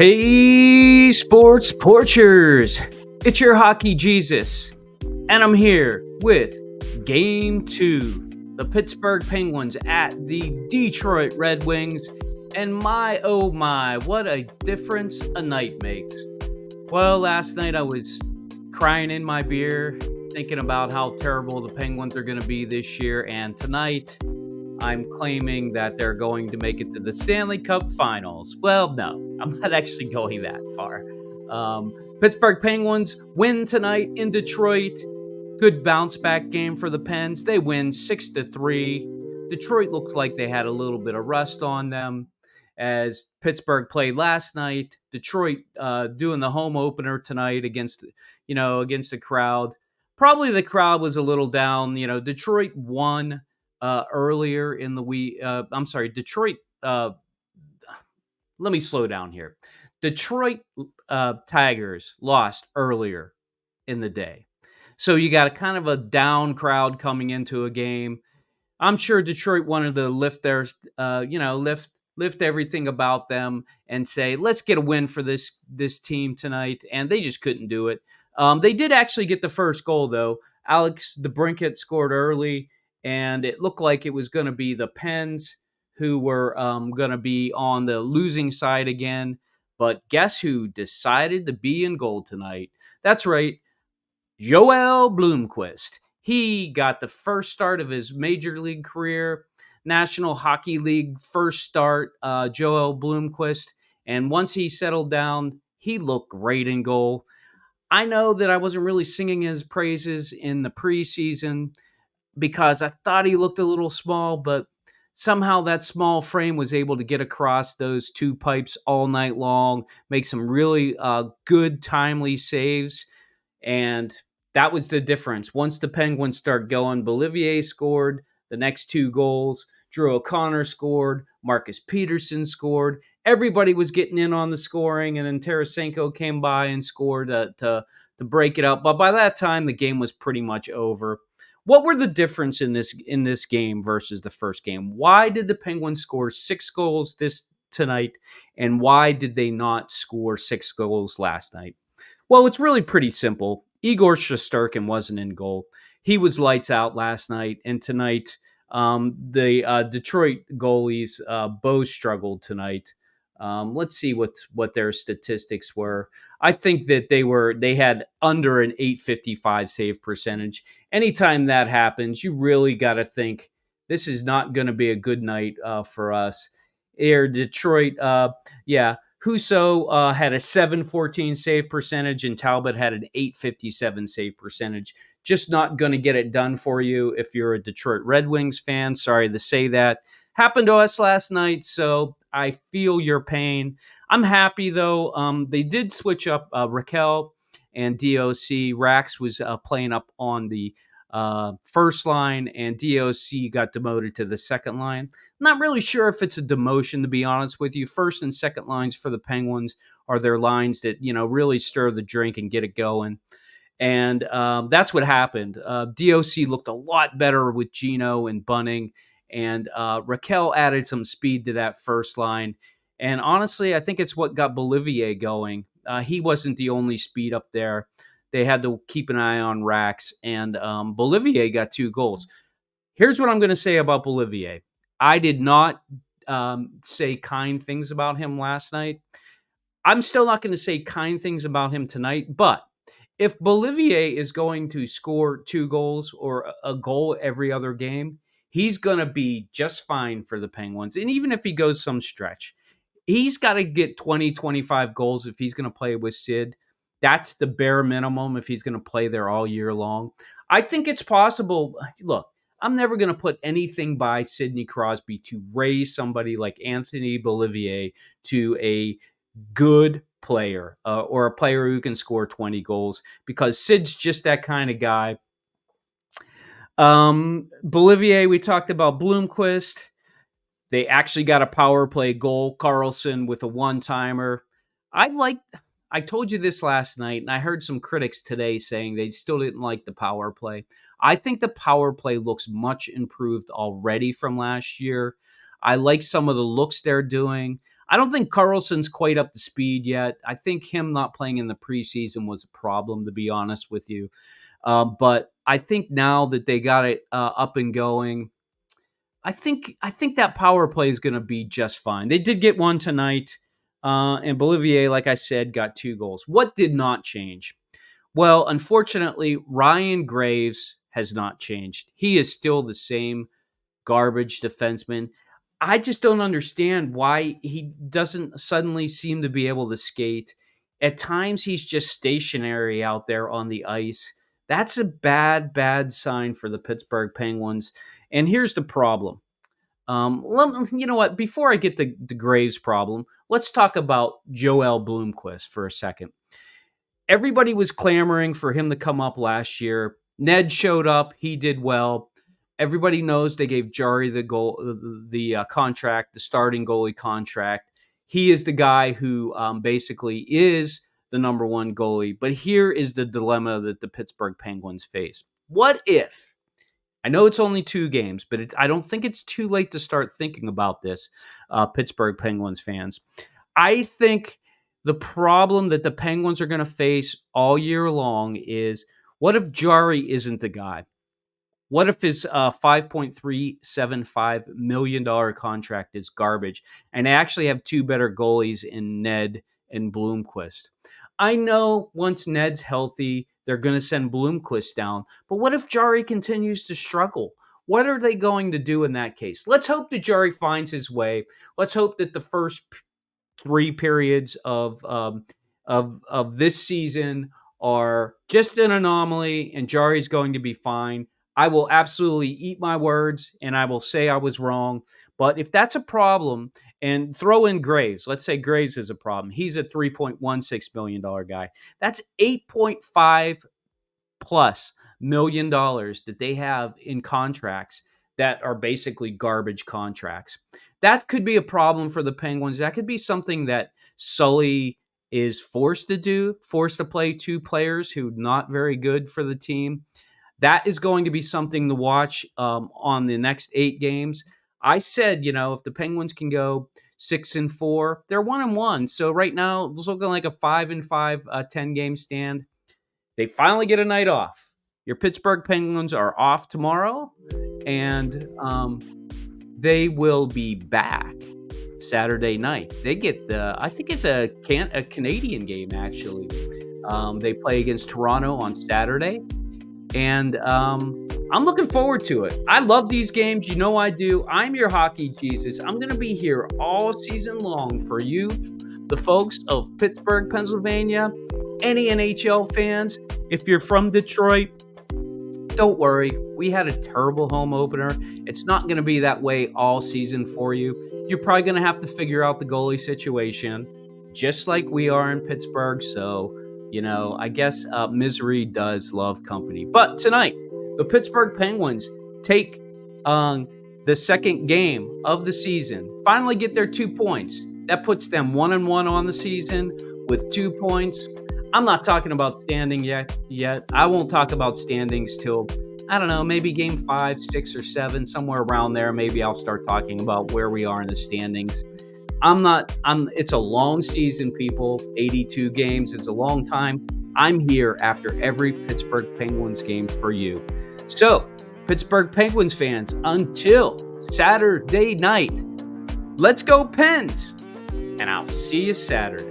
Hey, sports porchers! It's your hockey Jesus, and I'm here with Game 2. The Pittsburgh Penguins at the Detroit Red Wings, and my oh my, what a difference a night makes. Well, last night I was crying in my beer, thinking about how terrible the Penguins are going to be this year, and tonight I'm claiming that they're going to make it to the Stanley Cup Finals. Well, no, I'm not actually going that far. Pittsburgh Penguins win tonight in Detroit. Good bounce back game for the Pens. They win 6-3. Detroit looked like they had a little bit of rust on them as Pittsburgh played last night. Detroit doing the home opener tonight against the crowd. Probably the crowd was a little down. Detroit won earlier in the week. I'm sorry, Detroit. Let me slow down here. Detroit Tigers lost earlier in the day. So you got a kind of a down crowd coming into a game. I'm sure Detroit wanted to lift their, lift everything about them and say, let's get a win for this team tonight. And they just couldn't do it. They did actually get the first goal, though. Alex DeBrincat scored early, and it looked like it was going to be the Pens who were going to be on the losing side again. But guess who decided to be in goal tonight? That's right, Joel Blomqvist. He got the first start of his major league career, National Hockey League first start, Joel Blomqvist. And once he settled down, he looked great in goal. I know that I wasn't really singing his praises in the preseason because I thought he looked a little small, but somehow that small frame was able to get across those two pipes all night long, make some really good, timely saves. And that was the difference. Once the Penguins started going, Bolivier scored the next two goals. Drew O'Connor scored. Marcus Peterson scored. Everybody was getting in on the scoring, and then Tarasenko came by and scored to break it up. But by that time, the game was pretty much over. What were the difference in this game versus the first game? Why did the Penguins score 6 goals tonight, and why did they not score 6 goals last night? Well, it's really pretty simple. Igor Shesterkin wasn't in goal. He was lights out last night, and tonight the Detroit goalies both struggled tonight. Let's see what their statistics were. I think that they had under an .855 save percentage. Anytime that happens, you really got to think this is not going to be a good night for us. Here, Detroit, Husso had a .714 save percentage, and Talbot had an .857 save percentage. Just not going to get it done for you if you're a Detroit Red Wings fan. Sorry to say that. Happened to us last night, so I feel your pain. I'm happy, though. They did switch up Raquel and DOC. Rax was playing up on the first line, and DOC got demoted to the second line. Not really sure if it's a demotion, to be honest with you. First and second lines for the Penguins are their lines that, really stir the drink and get it going. And that's what happened. DOC looked a lot better with Gino and Bunning, and Raquel added some speed to that first line. And honestly, I think it's what got Bolivier going. He wasn't the only speed up there. They had to keep an eye on Rax, and Bolivier got 2 goals. Here's what I'm going to say about Bolivier. I did not say kind things about him last night. I'm still not going to say kind things about him tonight, but if Bolivier is going to score 2 goals or a goal every other game, he's going to be just fine for the Penguins. And even if he goes some stretch, he's got to get 20, 25 goals if he's going to play with Sid. That's the bare minimum if he's going to play there all year long. I think it's possible. Look, I'm never going to put anything by Sidney Crosby to raise somebody like Anthony Bolivier to a good player or a player who can score 20 goals because Sid's just that kind of guy. Bolivier, we talked about Blomqvist. They actually got a power play goal. Carlson with a one-timer. I told you this last night, and I heard some critics today saying they still didn't like the power play. I think the power play looks much improved already from last year. I like some of the looks they're doing. I don't think Carlson's quite up to speed yet. I think him not playing in the preseason was a problem, to be honest with you. But I think now that they got it up and going, I think that power play is going to be just fine. They did get one tonight, and Bolivier, like I said, got 2 goals. What did not change? Well, unfortunately, Ryan Graves has not changed. He is still the same garbage defenseman. I just don't understand why he doesn't suddenly seem to be able to skate. At times, he's just stationary out there on the ice. That's a bad, bad sign for the Pittsburgh Penguins. And here's the problem. You know what? Before I get to the Graves problem, let's talk about Joel Bloomquist for a second. Everybody was clamoring for him to come up last year. Ned showed up. He did well. Everybody knows they gave Jari the contract, the starting goalie contract. He is the guy who basically is the number one goalie. But here is the dilemma that the Pittsburgh Penguins face. What if, I know it's only 2 games, but I don't think it's too late to start thinking about this, Pittsburgh Penguins fans. I think the problem that the Penguins are going to face all year long is, what if Jari isn't the guy? What if his $5.375 million contract is garbage and they actually have 2 better goalies in Ned and Bloomquist? I know once Ned's healthy, they're going to send Bloomquist down. But what if Jari continues to struggle? What are they going to do in that case? Let's hope that Jari finds his way. Let's hope that the first 3 periods of this season are just an anomaly and Jari's going to be fine. I will absolutely eat my words and I will say I was wrong. But if that's a problem, and throw in Graves, let's say Graves is a problem. He's a $3.16 million guy. That's $8.5 plus million dollars that they have in contracts that are basically garbage contracts. That could be a problem for the Penguins. That could be something that Sully is forced to do, forced to play 2 players who are not very good for the team. That is going to be something to watch on the next 8 games. I said, if the Penguins can go 6-4, they're 1-1. So right now, it's looking like a 5-5, 10-game stand. They finally get a night off. Your Pittsburgh Penguins are off tomorrow, and they will be back Saturday night. They get I think it's a Canadian game, actually. They play against Toronto on Saturday. And I'm looking forward to it. I love these games. You know I do. I'm your hockey Jesus. I'm going to be here all season long for you, the folks of Pittsburgh, Pennsylvania, any NHL fans. If you're from Detroit, don't worry. We had a terrible home opener. It's not going to be that way all season for you. You're probably going to have to figure out the goalie situation, just like we are in Pittsburgh. So, I guess misery does love company. But tonight, the Pittsburgh Penguins take the second game of the season, finally get their 2 points. That puts them 1-1 on the season with 2 points. I'm not talking about standing yet. I won't talk about standings till, I don't know, maybe game 5, 6, or 7, somewhere around there. Maybe I'll start talking about where we are in the standings. It's a long season, people. 82 games is a long time. I'm here after every Pittsburgh Penguins game for you. So, Pittsburgh Penguins fans, until Saturday night, let's go Pens, and I'll see you Saturday.